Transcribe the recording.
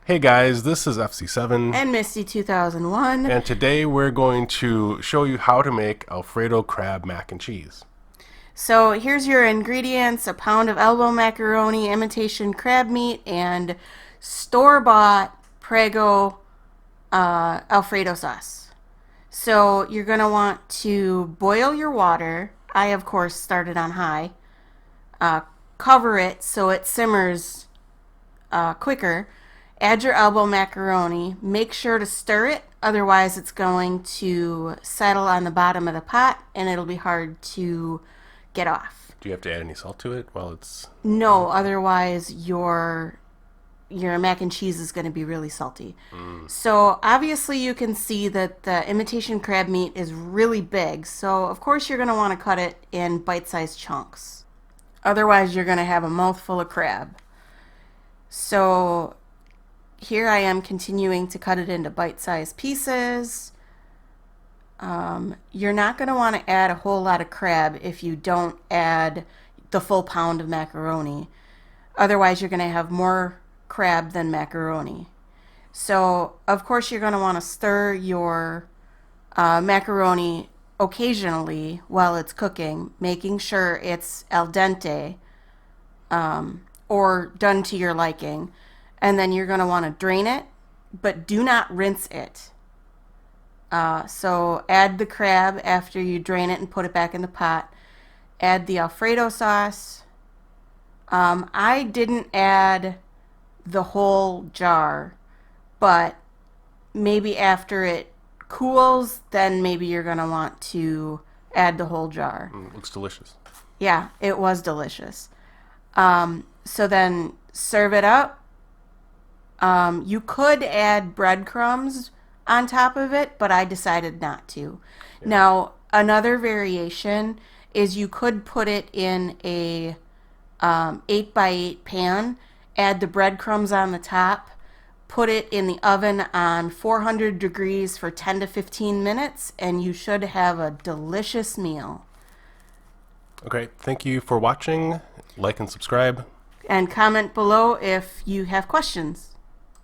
Hey guys, this is FC7, And Misty 2001. and today we're going to show you how to make Alfredo Crab Mac and Cheese. So here's your ingredients: a pound of elbow macaroni, imitation crab meat, and store-bought Prego Alfredo sauce. So you're going to want to boil your water. I, of course, started on high. Cover it so it simmers quicker. Add your elbow macaroni. Make sure to stir it, otherwise it's going to settle on the bottom of the pot and it'll be hard to get off. Do you have to add any salt to it while it's... No, otherwise your mac and cheese is going to be really salty. So obviously you can see that the imitation crab meat is really big, so of course you're going to want to cut it in bite-sized chunks. Otherwise you're going to have a mouthful of crab. So here I am continuing to cut it into bite-sized pieces. You're not going to want to add a whole lot of crab if you don't add the full pound of macaroni. Otherwise, you're going to have more crab than macaroni. So, of course, you're going to want to stir your macaroni occasionally while it's cooking, making sure it's al dente or done to your liking. And then you're going to want to drain it, but do not rinse it. So add the crab after you drain it and put it back in the pot. Add the Alfredo sauce. I didn't add the whole jar, but maybe after it cools, then maybe you're going to want to add the whole jar. looks delicious. Yeah, it was delicious. So then serve it up. You could add breadcrumbs on top of it, but I decided not to. Yeah. Now, another variation is you could put it in a 8x8 pan, add the breadcrumbs on the top, put it in the oven on 400 degrees for 10 to 15 minutes, and you should have a delicious meal. Okay, thank you for watching. Like and subscribe. And comment below if you have questions.